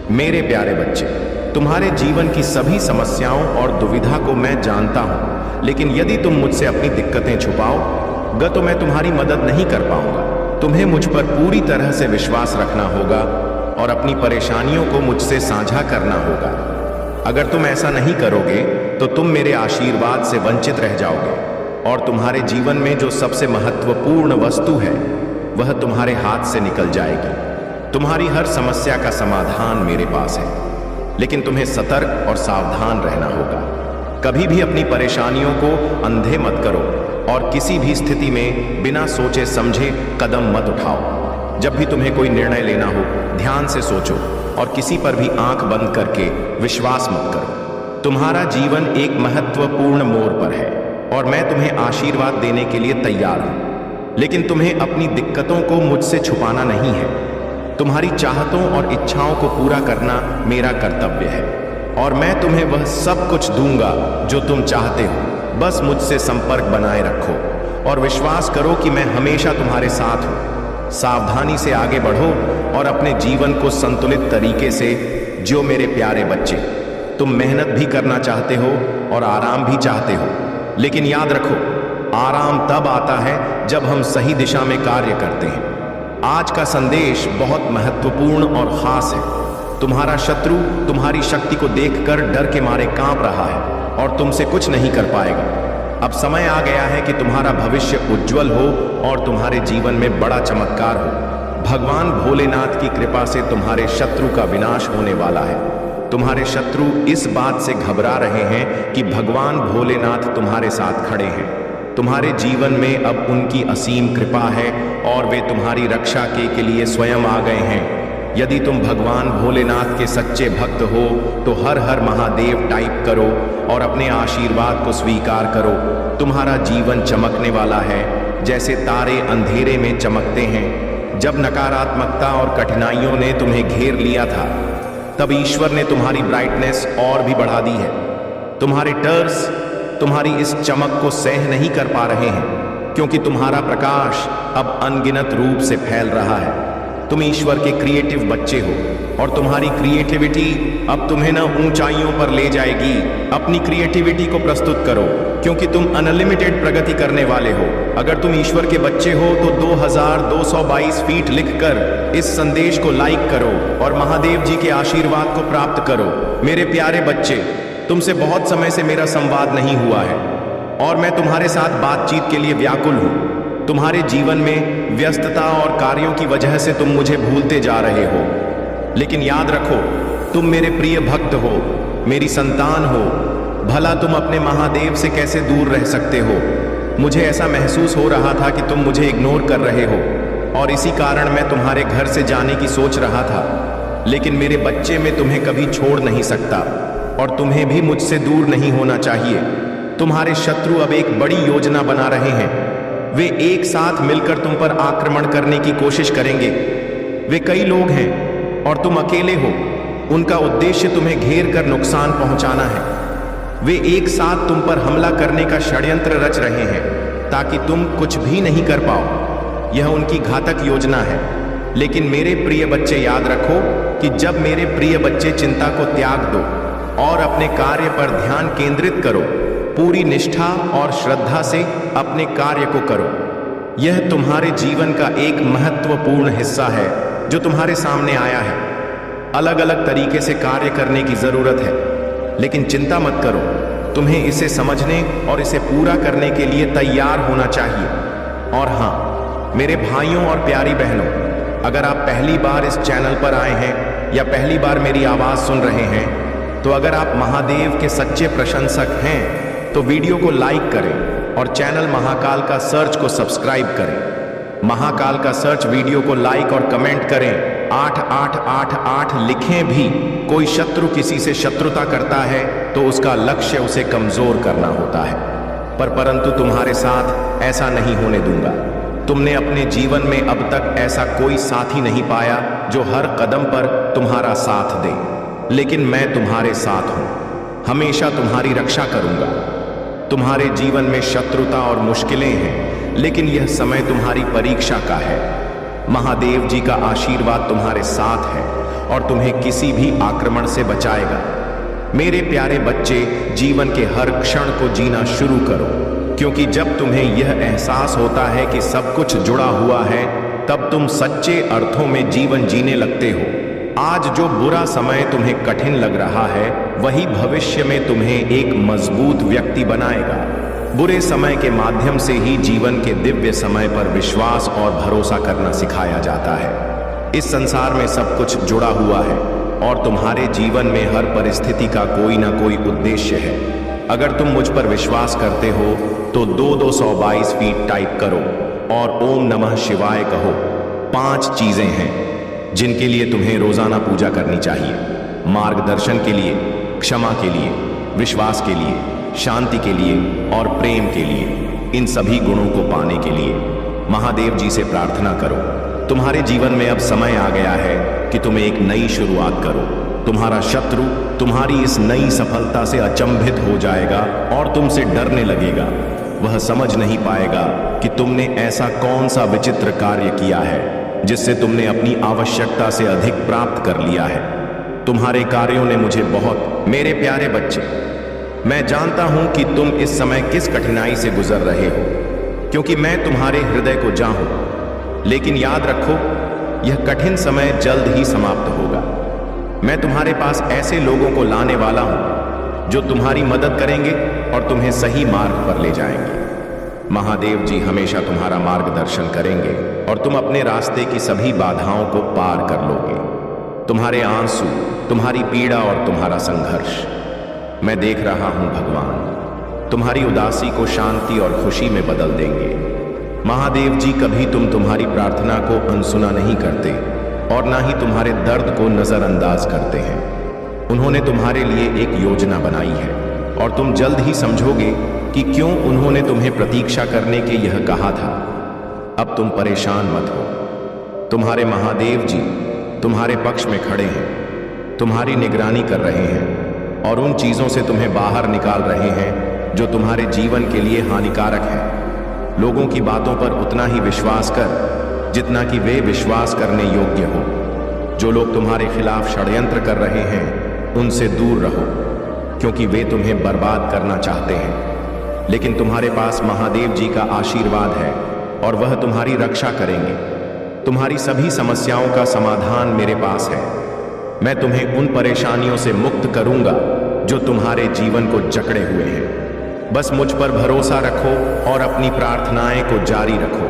मेरे प्यारे बच्चे, तुम्हारे जीवन की सभी समस्याओं और दुविधा को मैं जानता हूं, लेकिन यदि तुम मुझसे अपनी दिक्कतें छुपाओगे तो मैं तुम्हारी मदद नहीं कर पाऊंगा। तुम्हें मुझ पर पूरी तरह से विश्वास रखना होगा और अपनी परेशानियों को मुझसे साझा करना होगा। अगर तुम ऐसा नहीं करोगे तो तुम मेरे आशीर्वाद से वंचित रह जाओगे और तुम्हारे जीवन में जो सबसे महत्वपूर्ण वस्तु है वह तुम्हारे हाथ से निकल जाएगी। तुम्हारी हर समस्या का समाधान मेरे पास है, लेकिन तुम्हें सतर्क और सावधान रहना होगा। कभी भी अपनी परेशानियों को अंधे मत करो और किसी भी स्थिति में बिना सोचे समझे कदम मत उठाओ। जब भी तुम्हें कोई निर्णय लेना हो, ध्यान से सोचो और किसी पर भी आंख बंद करके विश्वास मत करो। तुम्हारा जीवन एक महत्वपूर्ण मोड़ पर है और मैं तुम्हें आशीर्वाद देने के लिए तैयार हूं, लेकिन तुम्हें अपनी दिक्कतों को मुझसे छुपाना नहीं है। तुम्हारी चाहतों और इच्छाओं को पूरा करना मेरा कर्तव्य है और मैं तुम्हें वह सब कुछ दूंगा जो तुम चाहते हो। बस मुझसे संपर्क बनाए रखो और विश्वास करो कि मैं हमेशा तुम्हारे साथ हूं। सावधानी से आगे बढ़ो और अपने जीवन को संतुलित तरीके से जियो मेरे प्यारे बच्चे। तुम मेहनत भी करना चाहते हो और आराम भी चाहते हो, लेकिन याद रखो, आराम तब आता है जब हम सही दिशा में कार्य करते हैं। आज का संदेश बहुत महत्वपूर्ण और खास है। तुम्हारा शत्रु तुम्हारी शक्ति को देखकर डर के मारे कांप रहा है और तुमसे कुछ नहीं कर पाएगा। अब समय आ गया है कि तुम्हारा भविष्य उज्जवल हो और तुम्हारे जीवन में बड़ा चमत्कार हो। भगवान भोलेनाथ की कृपा से तुम्हारे शत्रु का विनाश होने वाला है। तुम्हारे शत्रु इस बात से घबरा रहे हैं कि भगवान भोलेनाथ तुम्हारे साथ खड़े हैं। तुम्हारे जीवन में अब उनकी असीम कृपा है और वे तुम्हारी रक्षा के लिए स्वयं आ गए हैं। यदि तुम भगवान भोलेनाथ के सच्चे भक्त हो तो हर हर महादेव टाइप करो और अपने आशीर्वाद को स्वीकार करो। तुम्हारा जीवन चमकने वाला है जैसे तारे अंधेरे में चमकते हैं। जब नकारात्मकता और कठिनाइयों ने तुम्हें घेर लिया था, तब ईश्वर ने तुम्हारी ब्राइटनेस और भी बढ़ा दी है। तुम्हारे टर्स तुम्हारी इस चमक को सह नहीं कर पा रहे हैं, क्योंकि तुम्हारा प्रकाश अब अनगिनत रूप से फैल रहा है। तुम ईश्वर के क्रिएटिव बच्चे हो और तुम्हारी क्रिएटिविटी अब तुम्हें न ऊंचाइयों पर ले जाएगी। अपनी क्रिएटिविटी को प्रस्तुत करो, क्योंकि तुम अनलिमिटेड प्रगति करने वाले हो। अगर तुम ईश्वर के बच्चे हो तो 2222 फीट लिखकर इस संदेश को लाइक करो और महादेव जी के आशीर्वाद को प्राप्त करो। मेरे प्यारे बच्चे, तुमसे बहुत समय से मेरा संवाद नहीं हुआ है और मैं तुम्हारे साथ बातचीत के लिए व्याकुल हूं। तुम्हारे जीवन में व्यस्तता और कार्यों की वजह से तुम मुझे भूलते जा रहे हो, लेकिन याद रखो, तुम मेरे प्रिय भक्त हो, मेरी संतान हो। भला तुम अपने महादेव से कैसे दूर रह सकते हो? मुझे ऐसा महसूस हो रहा था कि तुम मुझे इग्नोर कर रहे हो और इसी कारण मैं तुम्हारे घर से जाने की सोच रहा था, लेकिन मेरे बच्चे मैं तुम्हें कभी छोड़ नहीं सकता और तुम्हें भी मुझसे दूर नहीं होना चाहिए। तुम्हारे शत्रु अब एक बड़ी योजना बना रहे हैं। वे एक साथ मिलकर तुम पर आक्रमण करने की कोशिश करेंगे। वे कई लोग हैं और तुम अकेले हो। उनका उद्देश्य तुम्हें घेर कर नुकसान पहुंचाना है। वे एक साथ तुम पर हमला करने का षड्यंत्र रच रहे हैं ताकि तुम कुछ भी नहीं कर पाओ। यह उनकी घातक योजना है। लेकिन मेरे प्रिय बच्चे, याद रखो कि जब मेरे प्रिय बच्चे चिंता को त्याग दो और अपने कार्य पर ध्यान केंद्रित करो, पूरी निष्ठा और श्रद्धा से अपने कार्य को करो। यह तुम्हारे जीवन का एक महत्वपूर्ण हिस्सा है जो तुम्हारे सामने आया है। अलग अलग तरीके से कार्य करने की जरूरत है, लेकिन चिंता मत करो। तुम्हें इसे समझने और इसे पूरा करने के लिए तैयार होना चाहिए। और हाँ, मेरे भाइयों और प्यारी बहनों, अगर आप पहली बार इस चैनल पर आए हैं या पहली बार मेरी आवाज सुन रहे हैं, तो अगर आप महादेव के सच्चे प्रशंसक हैं तो वीडियो को लाइक करें और चैनल महाकाल का सर्च को सब्सक्राइब करें। महाकाल का सर्च वीडियो को लाइक और कमेंट करें। 8888 लिखें भी। कोई शत्रु किसी से शत्रुता करता है तो उसका लक्ष्य उसे कमजोर करना होता है, परंतु तुम्हारे साथ ऐसा नहीं होने दूंगा। तुमने अपने जीवन में अब तक ऐसा कोई साथी नहीं पाया जो हर कदम पर तुम्हारा साथ दे, लेकिन मैं तुम्हारे साथ हूं। हमेशा तुम्हारी रक्षा करूंगा। तुम्हारे जीवन में शत्रुता और मुश्किलें हैं, लेकिन यह समय तुम्हारी परीक्षा का है। महादेव जी का आशीर्वाद तुम्हारे साथ है और तुम्हें किसी भी आक्रमण से बचाएगा। मेरे प्यारे बच्चे, जीवन के हर क्षण को जीना शुरू करो, क्योंकि जब तुम्हें यह एहसास होता है कि सब कुछ जुड़ा हुआ है, तब तुम सच्चे अर्थों में जीवन जीने लगते हो। आज जो बुरा समय तुम्हें कठिन लग रहा है, वही भविष्य में तुम्हें एक मजबूत व्यक्ति बनाएगा। बुरे समय के माध्यम से ही जीवन के दिव्य समय पर विश्वास और भरोसा करना सिखाया जाता है। इस संसार में सब कुछ जुड़ा हुआ है और तुम्हारे जीवन में हर परिस्थिति का कोई ना कोई उद्देश्य है। अगर तुम मुझ पर विश्वास करते हो तो 222 फीट टाइप करो और ओम नमः शिवाय कहो। 5 चीजें हैं जिनके लिए तुम्हें रोजाना पूजा करनी चाहिए: मार्गदर्शन के लिए, क्षमा के लिए, विश्वास के लिए, शांति के लिए और प्रेम के लिए। इन सभी गुणों को पाने के लिए महादेव जी से प्रार्थना करो। तुम्हारे जीवन में अब समय आ गया है कि तुम एक नई शुरुआत करो। तुम्हारा शत्रु तुम्हारी इस नई सफलता से अचंभित हो जाएगा और तुमसे डरने लगेगा। वह समझ नहीं पाएगा कि तुमने ऐसा कौन सा विचित्र कार्य किया है जिससे तुमने अपनी आवश्यकता से अधिक प्राप्त कर लिया है। तुम्हारे कार्यों ने मुझे बहुत, मेरे प्यारे बच्चे, मैं जानता हूं कि तुम इस समय किस कठिनाई से गुजर रहे हो, क्योंकि मैं तुम्हारे हृदय को जानूं। लेकिन याद रखो, यह कठिन समय जल्द ही समाप्त होगा। मैं तुम्हारे पास ऐसे लोगों को लाने वाला हूं जो तुम्हारी मदद करेंगे और तुम्हें सही मार्ग पर ले जाएंगे। महादेव जी हमेशा तुम्हारा मार्गदर्शन करेंगे और तुम अपने रास्ते की सभी बाधाओं को पार कर लोगे। तुम्हारे आंसू, तुम्हारी पीड़ा और तुम्हारा संघर्ष मैं देख रहा हूं भगवान। तुम्हारी उदासी को शांति और खुशी में बदल देंगे। महादेव जी कभी तुम्हारी प्रार्थना को अनसुना नहीं करते और ना ही तुम्हारे दर्द को नजरअंदाज करते हैं। उन्होंने तुम्हारे लिए एक योजना बनाई है और तुम जल्द ही समझोगे कि क्यों उन्होंने तुम्हें प्रतीक्षा करने के यह कहा था। अब तुम परेशान मत हो। तुम्हारे महादेव जी तुम्हारे पक्ष में खड़े हैं, तुम्हारी निगरानी कर रहे हैं और उन चीजों से तुम्हें बाहर निकाल रहे हैं जो तुम्हारे जीवन के लिए हानिकारक है। लोगों की बातों पर उतना ही विश्वास कर जितना कि वे विश्वास करने योग्य हो। जो लोग तुम्हारे खिलाफ षड्यंत्र कर रहे हैं, उनसे दूर रहो, क्योंकि वे तुम्हें बर्बाद करना चाहते हैं। लेकिन तुम्हारे पास महादेव जी का आशीर्वाद है और वह तुम्हारी रक्षा करेंगे। तुम्हारी सभी समस्याओं का समाधान मेरे पास है। मैं तुम्हें उन परेशानियों से मुक्त करूंगा जो तुम्हारे जीवन को जकड़े हुए हैं। बस मुझ पर भरोसा रखो और अपनी प्रार्थनाएं को जारी रखो।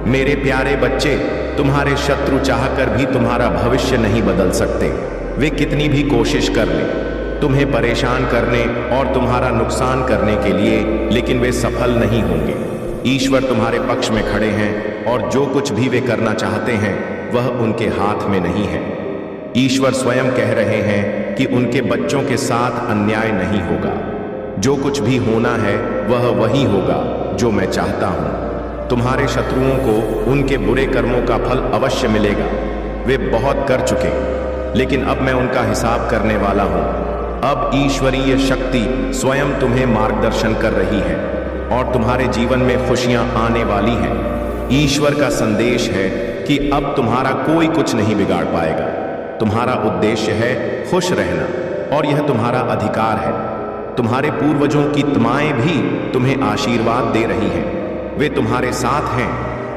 मेरे प्यारे बच्चे, तुम्हारे शत्रु चाहकर भी तुम्हारा भविष्य नहीं बदल सकते। वे कितनी भी कोशिश कर लें तुम्हें परेशान करने और तुम्हारा नुकसान करने के लिए, लेकिन वे सफल नहीं होंगे। ईश्वर तुम्हारे पक्ष में खड़े हैं और जो कुछ भी वे करना चाहते हैं वह उनके हाथ में नहीं है। ईश्वर स्वयं कह रहे हैं कि उनके बच्चों के साथ अन्याय नहीं होगा। जो कुछ भी होना है वह वही होगा जो मैं चाहता हूं। तुम्हारे शत्रुओं को उनके बुरे कर्मों का फल अवश्य मिलेगा। वे बहुत कर चुके, लेकिन अब मैं उनका हिसाब करने वाला हूं। अब ईश्वरीय शक्ति स्वयं तुम्हें मार्गदर्शन कर रही है और तुम्हारे जीवन में खुशियां आने वाली हैं। ईश्वर का संदेश है कि अब तुम्हारा कोई कुछ नहीं बिगाड़ पाएगा। तुम्हारा उद्देश्य है खुश रहना और यह तुम्हारा अधिकार है। तुम्हारे पूर्वजों की तमाएं भी तुम्हें आशीर्वाद दे रही हैं। वे तुम्हारे साथ हैं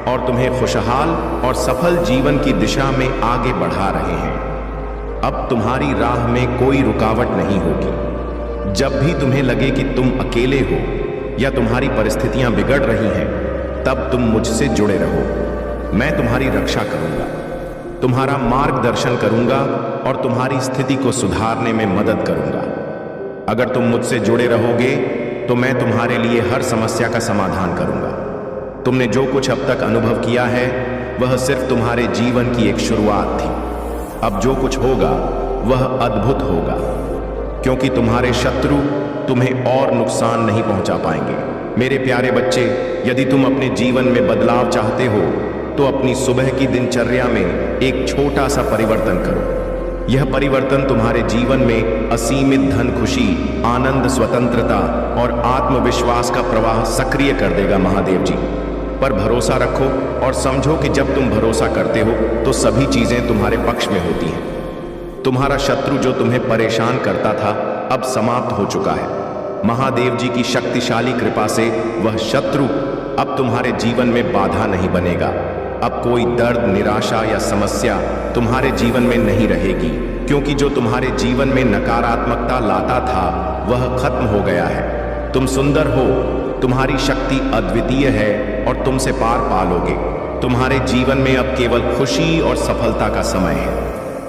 और तुम्हें खुशहाल और सफल जीवन की दिशा में आगे बढ़ा रहे हैं। अब तुम्हारी राह में कोई रुकावट नहीं होगी। जब भी तुम्हें लगे कि तुम अकेले हो या तुम्हारी परिस्थितियां बिगड़ रही हैं, तब तुम मुझसे जुड़े रहो। मैं तुम्हारी रक्षा करूंगा, तुम्हारा मार्गदर्शन करूंगा और तुम्हारी स्थिति को सुधारने में मदद करूंगा। अगर तुम मुझसे जुड़े रहोगे तो मैं तुम्हारे लिए हर समस्या का समाधान करूंगा। तुमने जो कुछ अब तक अनुभव किया है वह सिर्फ तुम्हारे जीवन की एक शुरुआत थी। अब जो कुछ होगा वह अद्भुत होगा, क्योंकि तुम्हारे शत्रु तुम्हें और नुकसान नहीं पहुंचा पाएंगे। मेरे प्यारे बच्चे, यदि तुम अपने जीवन में बदलाव चाहते हो तो अपनी सुबह की दिनचर्या में एक छोटा सा परिवर्तन करो। यह परिवर्तन तुम्हारे जीवन में असीमित धन, खुशी, आनंद, स्वतंत्रता और आत्मविश्वास का प्रवाह सक्रिय कर देगा। महादेव जी पर भरोसा रखो और समझो कि जब तुम भरोसा करते हो तो सभी चीजें तुम्हारे पक्ष में होती हैं। तुम्हारा शत्रु जो तुम्हें परेशान करता था अब समाप्त हो चुका है। महादेव जी की शक्तिशाली कृपा से वह शत्रु अब तुम्हारे जीवन में बाधा नहीं बनेगा। अब कोई दर्द, निराशा या समस्या तुम्हारे जीवन में नहीं रहेगी, क्योंकि जो तुम्हारे जीवन में नकारात्मकता लाता था वह खत्म हो गया है। तुम सुंदर हो, तुम्हारी शक्ति अद्वितीय है और तुमसे पार पालोगे। तुम्हारे जीवन में अब केवल खुशी और सफलता का समय है।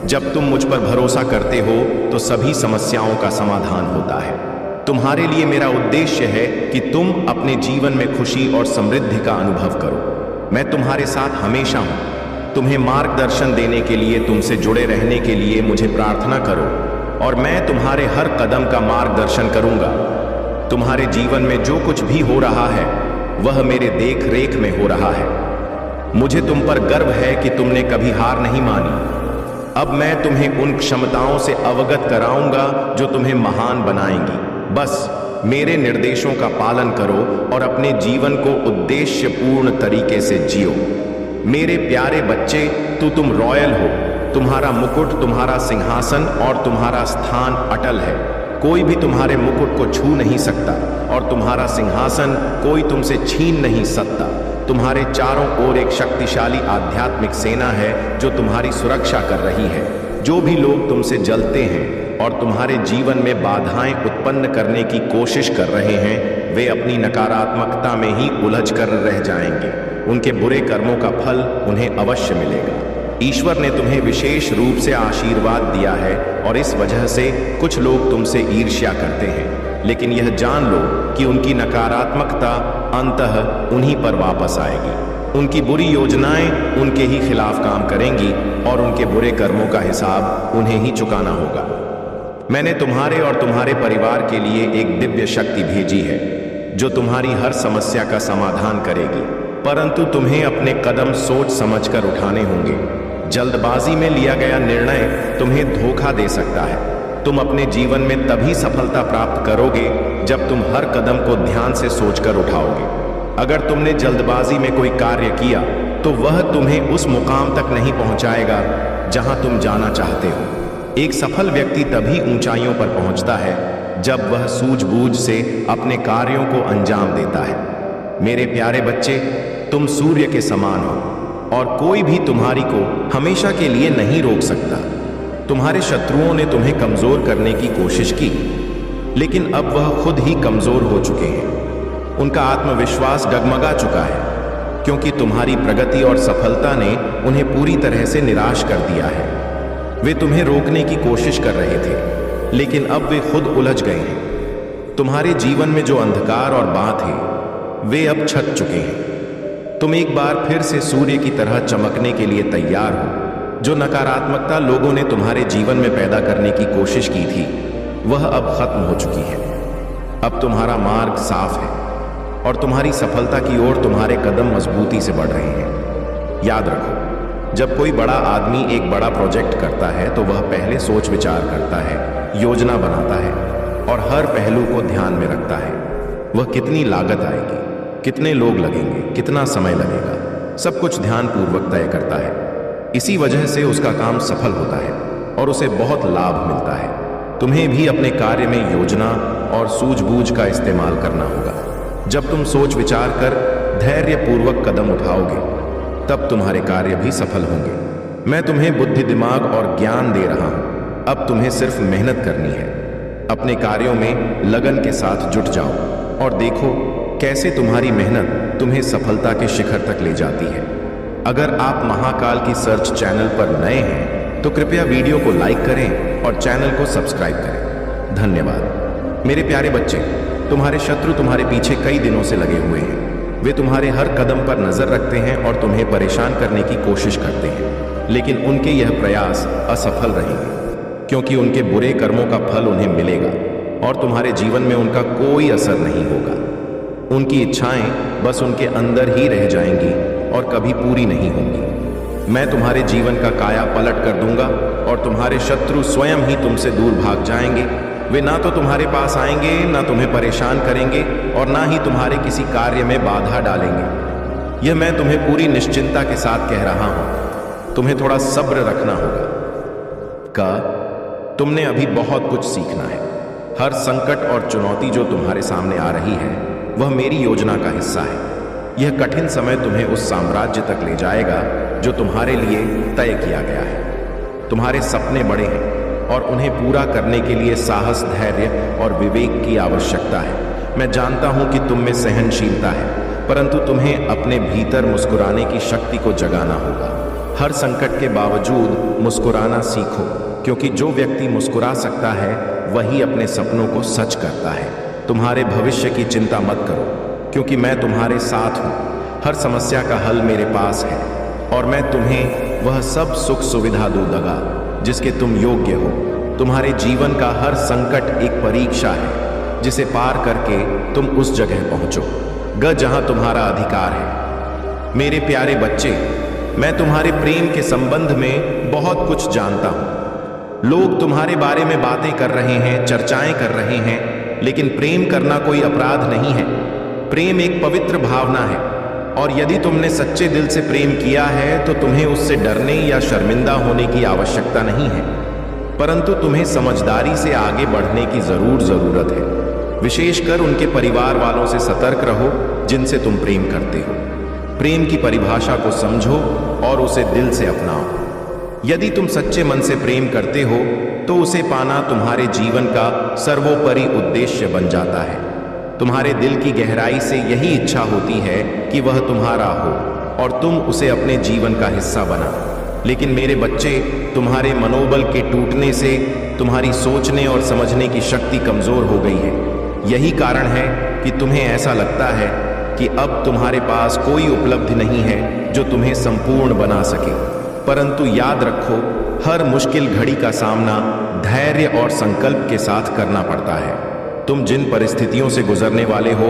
जब तुम मुझ पर भरोसा करते हो तो सभी समस्याओं का समाधान होता है। तुम्हारे लिए मेरा उद्देश्य है कि तुम अपने जीवन में खुशी और समृद्धि का अनुभव करो। मैं तुम्हारे साथ हमेशा हूं। तुम्हें मार्गदर्शन देने के लिए, तुमसे जुड़े रहने के लिए मुझे प्रार्थना करो और मैं तुम्हारे हर कदम का मार्गदर्शन करूंगा। तुम्हारे जीवन में जो कुछ भी हो रहा है वह मेरे देख रेख में हो रहा है। मुझे तुम पर गर्व है कि तुमने कभी हार नहीं मानी। अब मैं तुम्हें उन क्षमताओं से अवगत कराऊंगा जो तुम्हें महान बनाएंगी। बस मेरे निर्देशों का पालन करो और अपने जीवन को उद्देश्यपूर्ण तरीके से जियो। मेरे प्यारे बच्चे, तुम रॉयल हो। तुम्हारा मुकुट, तुम्हारा सिंहासन और तुम्हारा स्थान अटल है। कोई भी तुम्हारे मुकुट को छू नहीं सकता और तुम्हारा सिंहासन कोई तुमसे छीन नहीं सकता। तुम्हारे चारों ओर एक शक्तिशाली आध्यात्मिक सेना है जो तुम्हारी सुरक्षा कर रही है। जो भी लोग तुमसे जलते हैं और तुम्हारे जीवन में बाधाएं उत्पन्न करने की कोशिश कर रहे हैं, वे अपनी नकारात्मकता में ही उलझ कर रह जाएंगे। उनके बुरे कर्मों का फल उन्हें अवश्य मिलेगा। ईश्वर ने तुम्हें विशेष रूप से आशीर्वाद दिया है और इस वजह से कुछ लोग तुमसे ईर्ष्या करते हैं, लेकिन यह जान लो कि उनकी नकारात्मकता अंततः उन्हीं पर वापस आएगी। उनकी बुरी योजनाएं उनके ही खिलाफ काम करेंगी और उनके बुरे कर्मों का हिसाब उन्हें ही चुकाना होगा। मैंने तुम्हारे और तुम्हारे परिवार के लिए एक दिव्य शक्ति भेजी है जो तुम्हारी हर समस्या का समाधान करेगी, परंतु तुम्हें अपने कदम सोच समझकर उठाने होंगे। जल्दबाजी में लिया गया निर्णय तुम्हें धोखा दे सकता है। तुम अपने जीवन में तभी सफलता प्राप्त करोगे जब तुम हर कदम को ध्यान से सोचकर उठाओगे। अगर तुमने जल्दबाजी में कोई कार्य किया तो वह तुम्हें उस मुकाम तक नहीं पहुंचाएगा जहां तुम जाना चाहते हो। एक सफल व्यक्ति तभी ऊंचाइयों पर पहुंचता है जब वह सूझबूझ से अपने कार्यों को अंजाम देता है। मेरे प्यारे बच्चे, तुम सूर्य के समान हो और कोई भी तुम्हारी को हमेशा के लिए नहीं रोक सकता। तुम्हारे शत्रुओं ने तुम्हें कमजोर करने की कोशिश की, लेकिन अब वह खुद ही कमजोर हो चुके हैं। उनका आत्मविश्वास डगमगा चुका है क्योंकि तुम्हारी प्रगति और सफलता ने उन्हें पूरी तरह से निराश कर दिया है। वे तुम्हें रोकने की कोशिश कर रहे थे, लेकिन अब वे खुद उलझ गए हैं। तुम्हारे जीवन में जो अंधकार और बात है वे अब छट चुके हैं। तुम एक बार फिर से सूर्य की तरह चमकने के लिए तैयार हो। जो नकारात्मकता लोगों ने तुम्हारे जीवन में पैदा करने की कोशिश की थी वह अब खत्म हो चुकी है। अब तुम्हारा मार्ग साफ है और तुम्हारी सफलता की ओर तुम्हारे कदम मजबूती से बढ़ रहे हैं। याद रखो, जब कोई बड़ा आदमी एक बड़ा प्रोजेक्ट करता है तो वह पहले सोच विचार करता है, योजना बनाता है और हर पहलू को ध्यान में रखता है। वह कितनी लागत आएगी, कितने लोग लगेंगे, कितना समय लगेगा, सब कुछ ध्यानपूर्वक तय करता है। इसी वजह से उसका काम सफल होता है और उसे बहुत लाभ मिलता है। तुम्हें भी अपने कार्य में योजना और सूझबूझ का इस्तेमाल करना होगा। जब तुम सोच विचार कर धैर्यपूर्वक कदम उठाओगे तब तुम्हारे कार्य भी सफल होंगे। मैं तुम्हें बुद्धि, दिमाग और ज्ञान दे रहा हूं। अब तुम्हें सिर्फ मेहनत करनी है। अपने कार्यों में लगन के साथ जुट जाओ और देखो कैसे तुम्हारी मेहनत तुम्हें सफलता के शिखर तक ले जाती है। अगर आप महाकाल की सर्च चैनल पर नए हैं तो कृपया वीडियो को लाइक करें और चैनल को सब्सक्राइब करें। धन्यवाद। मेरे प्यारे बच्चे, तुम्हारे शत्रु तुम्हारे पीछे कई दिनों से लगे हुए हैं। वे तुम्हारे हर कदम पर नजर रखते हैं और तुम्हें परेशान करने की कोशिश करते हैं, लेकिन उनके यह प्रयास असफल रहेंगे क्योंकि उनके बुरे कर्मों का फल उन्हें मिलेगा और तुम्हारे जीवन में उनका कोई असर नहीं होगा। उनकी इच्छाएं बस उनके अंदर ही रह जाएंगी और कभी पूरी नहीं होंगी। मैं तुम्हारे जीवन का काया पलट कर दूंगा और तुम्हारे शत्रु स्वयं ही तुमसे दूर भाग जाएंगे। वे ना तो तुम्हारे पास आएंगे, ना तुम्हें परेशान करेंगे और ना ही तुम्हारे किसी कार्य में बाधा डालेंगे। यह मैं तुम्हें पूरी निश्चिंता के साथ कह रहा हूं। तुम्हें थोड़ा सब्र रखना होगा। तुमने अभी बहुत कुछ सीखना है। हर संकट और चुनौती जो तुम्हारे सामने आ रही है वह मेरी योजना का हिस्सा है। यह कठिन समय तुम्हें उस साम्राज्य तक ले जाएगा जो तुम्हारे लिए तय किया गया है। तुम्हारे सपने बड़े हैं और उन्हें पूरा करने के लिए साहस, धैर्य और विवेक की आवश्यकता है। मैं जानता हूं कि तुम में सहनशीलता है, परंतु तुम्हें अपने भीतर मुस्कुराने की शक्ति को जगाना होगा। हर संकट के बावजूद मुस्कुराना सीखो, क्योंकि जो व्यक्ति मुस्कुरा सकता है वही अपने सपनों को सच करता है। तुम्हारे भविष्य की चिंता मत करो, क्योंकि मैं तुम्हारे साथ हूँ। हर समस्या का हल मेरे पास है और मैं तुम्हें वह सब सुख सुविधा दूंगा जिसके तुम योग्य हो। तुम्हारे जीवन का हर संकट एक परीक्षा है जिसे पार करके तुम उस जगह पहुंचो जहां तुम्हारा अधिकार है। मेरे प्यारे बच्चे, मैं तुम्हारे प्रेम के संबंध में बहुत कुछ जानता हूं। लोग तुम्हारे बारे में बातें कर रहे हैं, चर्चाएं कर रहे हैं, लेकिन प्रेम करना कोई अपराध नहीं है। प्रेम एक पवित्र भावना है और यदि तुमने सच्चे दिल से प्रेम किया है तो तुम्हें उससे डरने या शर्मिंदा होने की आवश्यकता नहीं है, परंतु तुम्हें समझदारी से आगे बढ़ने की जरूरत है। विशेषकर उनके परिवार वालों से सतर्क रहो जिनसे तुम प्रेम करते हो। प्रेम की परिभाषा को समझो और उसे दिल से अपनाओ। यदि तुम सच्चे मन से प्रेम करते हो तो उसे पाना तुम्हारे जीवन का सर्वोपरि उद्देश्य बन जाता है। तुम्हारे दिल की गहराई से यही इच्छा होती है कि वह तुम्हारा हो और तुम उसे अपने जीवन का हिस्सा बना। लेकिन मेरे बच्चे, तुम्हारे मनोबल के टूटने से तुम्हारी सोचने और समझने की शक्ति कमजोर हो गई है। यही कारण है कि तुम्हें ऐसा लगता है कि अब तुम्हारे पास कोई उपलब्धि नहीं है जो तुम्हें संपूर्ण बना सके। परंतु याद रखो, हर मुश्किल घड़ी का सामना धैर्य और संकल्प के साथ करना पड़ता है। तुम जिन परिस्थितियों से गुजरने वाले हो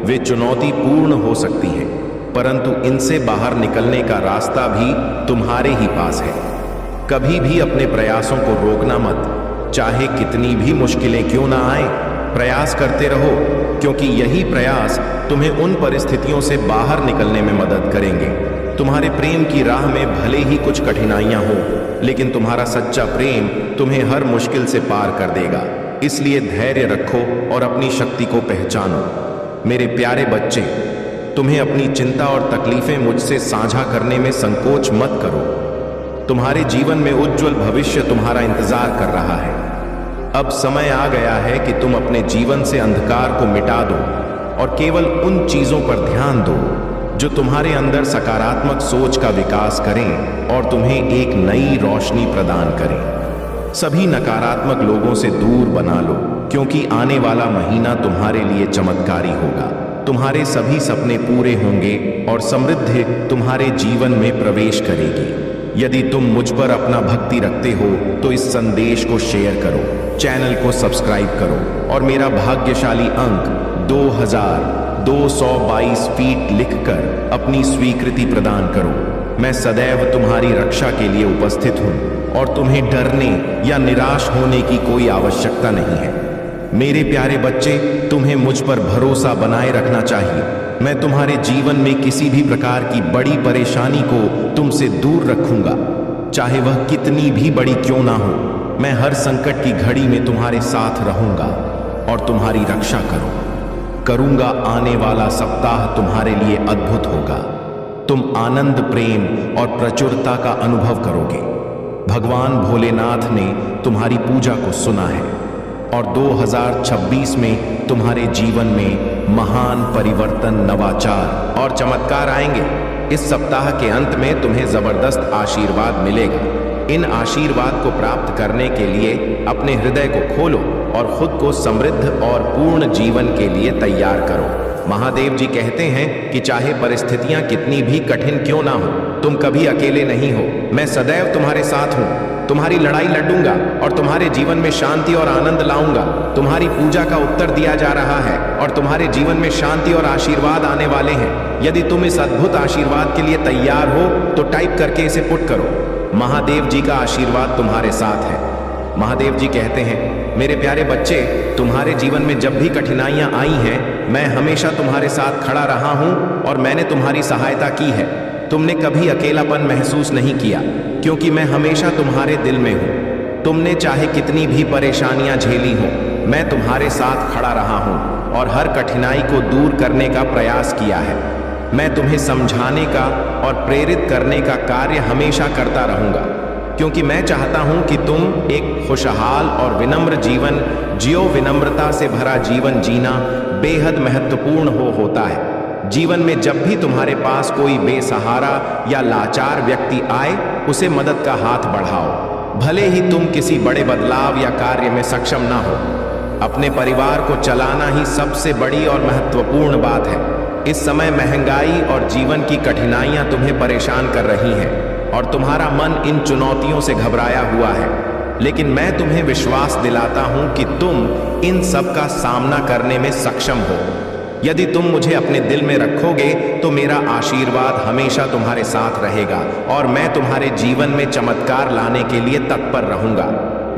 वे चुनौतीपूर्ण हो सकती हैं, परंतु इनसे बाहर निकलने का रास्ता भी तुम्हारे ही पास है। कभी भी अपने प्रयासों को रोकना मत, चाहे कितनी भी मुश्किलें क्यों ना आए। प्रयास करते रहो, क्योंकि यही प्रयास तुम्हें उन परिस्थितियों से बाहर निकलने में मदद करेंगे। तुम्हारे प्रेम की राह में भले ही कुछ कठिनाइयां हो, लेकिन तुम्हारा सच्चा प्रेम तुम्हें हर मुश्किल से पार कर देगा। इसलिए धैर्य रखो और अपनी शक्ति को पहचानो। मेरे प्यारे बच्चे, तुम्हें अपनी चिंता और तकलीफें मुझसे साझा करने में संकोच मत करो। तुम्हारे जीवन में उज्जवल भविष्य तुम्हारा इंतजार कर रहा है। अब समय आ गया है कि तुम अपने जीवन से अंधकार को मिटा दो और केवल उन चीजों पर ध्यान दो जो तुम्हारे अंदर सकारात्मक सोच का विकास करें और तुम्हें एक नई रोशनी प्रदान करें। सभी नकारात्मक लोगों से दूर बना लो, क्योंकि आने वाला महीना तुम्हारे लिए चमत्कारी होगा। तुम्हारे सभी सपने पूरे होंगे और समृद्धि तुम्हारे जीवन में प्रवेश करेगी। यदि तुम मुझ पर अपना भक्ति रखते हो तो इस संदेश को शेयर करो, चैनल को सब्सक्राइब करो और मेरा भाग्यशाली अंक 2222 फीट लिखकर अपनी स्वीकृति प्रदान करो। मैं सदैव तुम्हारी रक्षा के लिए उपस्थित हूं और तुम्हें डरने या निराश होने की कोई आवश्यकता नहीं है। मेरे प्यारे बच्चे, तुम्हें मुझ पर भरोसा बनाए रखना चाहिए। मैं तुम्हारे जीवन में किसी भी प्रकार की बड़ी परेशानी को तुमसे दूर रखूंगा, चाहे वह कितनी भी बड़ी क्यों ना हो। मैं हर संकट की घड़ी में तुम्हारे साथ रहूंगा और तुम्हारी रक्षा करूंगा। आने वाला सप्ताह तुम्हारे लिए अद्भुत होगा। तुम आनंद, प्रेम और प्रचुरता का अनुभव करोगे। भगवान भोलेनाथ ने तुम्हारी पूजा को सुना है और 2026 में तुम्हारे जीवन में महान परिवर्तन, नवाचार और चमत्कार आएंगे। इस सप्ताह के अंत में तुम्हें जबरदस्त आशीर्वाद मिलेगा। इन आशीर्वाद को प्राप्त करने के लिए अपने हृदय को खोलो और खुद को समृद्ध और पूर्ण जीवन के लिए तैयार करो। महादेव जी कहते हैं कि चाहे परिस्थितियां कितनी भी कठिन क्यों ना हो, तुम कभी अकेले नहीं हो। मैं सदैव तुम्हारे साथ हूं, तुम्हारी लड़ाई लड़ूंगा और तुम्हारे जीवन में शांति और आनंद लाऊंगा। तुम्हारी पूजा का उत्तर दिया जा रहा है और तुम्हारे जीवन में शांति और आशीर्वाद आने वाले हैं। यदि तुम इस अद्भुत आशीर्वाद के लिए तैयार हो तो टाइप करके इसे पुट करो। महादेव जी का आशीर्वाद तुम्हारे साथ है। महादेव जी कहते हैं, मेरे प्यारे बच्चे, तुम्हारे जीवन में जब भी कठिनाइयां आई हैं, मैं हमेशा तुम्हारे साथ खड़ा रहा हूं और मैंने तुम्हारी सहायता की है। तुमने कभी अकेलापन महसूस नहीं किया, क्योंकि मैं हमेशा तुम्हारे दिल में हूं। तुमने चाहे कितनी भी परेशानियां झेली हो, मैं तुम्हारे साथ खड़ा रहा हूं और हर कठिनाई को दूर करने का प्रयास किया है। मैं तुम्हें समझाने का और प्रेरित करने का कार्य हमेशा करता रहूंगा, क्योंकि मैं चाहता हूं कि तुम एक खुशहाल और विनम्र जीवन जियो। विनम्रता से भरा जीवन जीना बेहद महत्वपूर्ण होता है। जीवन में जब भी तुम्हारे पास कोई बेसहारा या लाचार व्यक्ति आए, उसे मदद का हाथ बढ़ाओ, भले ही तुम किसी बड़े बदलाव या कार्य में सक्षम ना हो। अपने परिवार को चलाना ही सबसे बड़ी और महत्वपूर्ण बात है। इस समय महंगाई और जीवन की कठिनाइयां तुम्हें परेशान कर रही हैं और तुम्हारा मन इन चुनौतियों से घबराया हुआ है, लेकिन मैं तुम्हें विश्वास दिलाता हूं कि तुम इन सब का सामना करने में सक्षम हो। यदि तुम मुझे अपने दिल में रखोगे तो मेरा आशीर्वाद हमेशा तुम्हारे साथ रहेगा और मैं तुम्हारे जीवन में चमत्कार लाने के लिए तत्पर रहूंगा।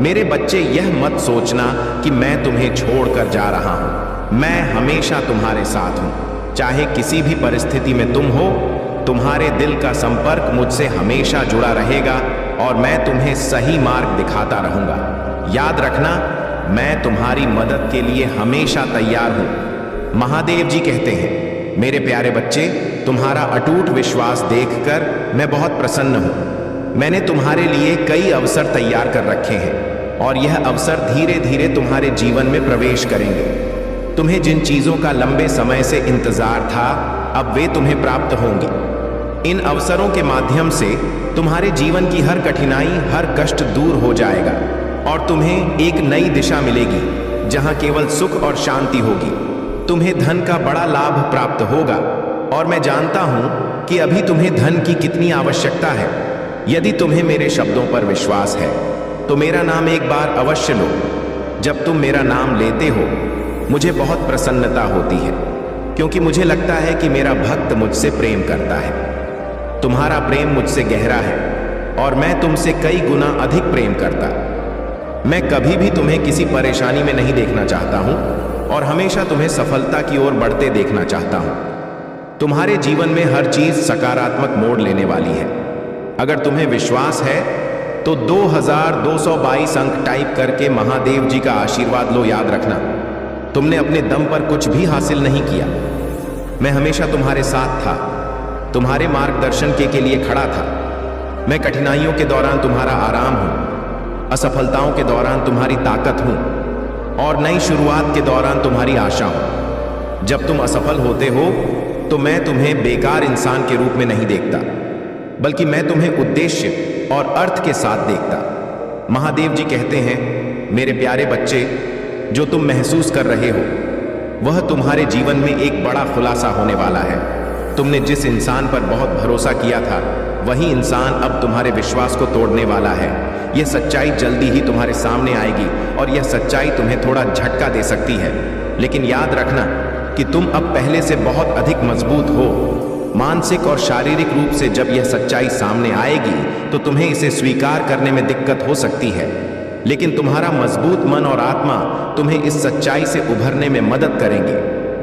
मेरे बच्चे, यह मत सोचना कि मैं तुम्हें छोड़कर जा रहा हूं। मैं हमेशा तुम्हारे साथ हूं। चाहे किसी भी परिस्थिति में तुम हो, तुम्हारे दिल का संपर्क मुझसे हमेशा जुड़ा रहेगा और मैं तुम्हें सही मार्ग दिखाता रहूंगा। याद रखना, मैं तुम्हारी मदद के लिए हमेशा तैयार हूं। महादेव जी कहते हैं, मेरे प्यारे बच्चे, तुम्हारा अटूट विश्वास देखकर मैं बहुत प्रसन्न हूं। मैंने तुम्हारे लिए कई अवसर तैयार कर रखे हैं और यह अवसर धीरे धीरे तुम्हारे जीवन में प्रवेश करेंगे। तुम्हें जिन चीजों का लंबे समय से इंतजार था, अब वे तुम्हें प्राप्त होंगी। इन अवसरों के माध्यम से तुम्हारे जीवन की हर कठिनाई, हर कष्ट दूर हो जाएगा और तुम्हें एक नई दिशा मिलेगी जहां केवल सुख और शांति होगी। तुम्हें धन का बड़ा लाभ प्राप्त होगा और मैं जानता हूं कि अभी तुम्हें धन की कितनी आवश्यकता है। यदि तुम्हें मेरे शब्दों पर विश्वास है तो मेरा नाम एक बार अवश्य लो। जब तुम मेरा नाम लेते हो, मुझे बहुत प्रसन्नता होती है, क्योंकि मुझे लगता है कि मेरा भक्त मुझसे प्रेम करता है। तुम्हारा प्रेम मुझसे गहरा है और मैं तुमसे कई गुना अधिक प्रेम करता। मैं कभी भी तुम्हें किसी परेशानी में नहीं देखना चाहता हूं और हमेशा तुम्हें सफलता की ओर बढ़ते देखना चाहता हूं। तुम्हारे जीवन में हर चीज सकारात्मक मोड़ लेने वाली है। अगर तुम्हें विश्वास है तो 2222 अंक टाइप करके महादेव जी का आशीर्वाद लो। याद रखना, तुमने अपने दम पर कुछ भी हासिल नहीं किया। मैं हमेशा तुम्हारे साथ था, तुम्हारे मार्गदर्शन के लिए खड़ा था। मैं कठिनाइयों के दौरान तुम्हारा आराम हूं, असफलताओं के दौरान तुम्हारी ताकत हूं और नई शुरुआत के दौरान तुम्हारी आशा हूं। जब तुम असफल होते हो तो मैं तुम्हें बेकार इंसान के रूप में नहीं देखता, बल्कि मैं तुम्हें उद्देश्य और अर्थ के साथ देखता। महादेव जी कहते हैं, मेरे प्यारे बच्चे, जो तुम महसूस कर रहे हो वह तुम्हारे जीवन में एक बड़ा खुलासा होने वाला है। तुमने जिस इंसान पर बहुत भरोसा किया था, वही इंसान अब तुम्हारे विश्वास को तोड़ने वाला है। यह सच्चाई जल्दी ही तुम्हारे सामने आएगी और यह सच्चाई तुम्हें थोड़ा झटका दे सकती है, लेकिन याद रखना कि तुम अब पहले से बहुत अधिक मजबूत हो। मानसिक और शारीरिक रूप से जब यह सच्चाई सामने आएगी तो तुम्हें इसे स्वीकार करने में दिक्कत हो सकती है, लेकिन तुम्हारा मजबूत मन और आत्मा तुम्हें इस सच्चाई से उभरने में मदद करेंगे।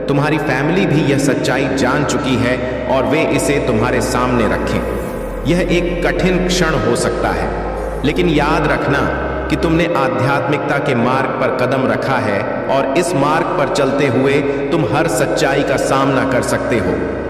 तुम्हारी फैमिली भी यह सच्चाई जान चुकी है और वे इसे तुम्हारे सामने रखें। यह एक कठिन क्षण हो सकता है, लेकिन याद रखना कि तुमने आध्यात्मिकता के मार्ग पर कदम रखा है और इस मार्ग पर चलते हुए तुम हर सच्चाई का सामना कर सकते हो।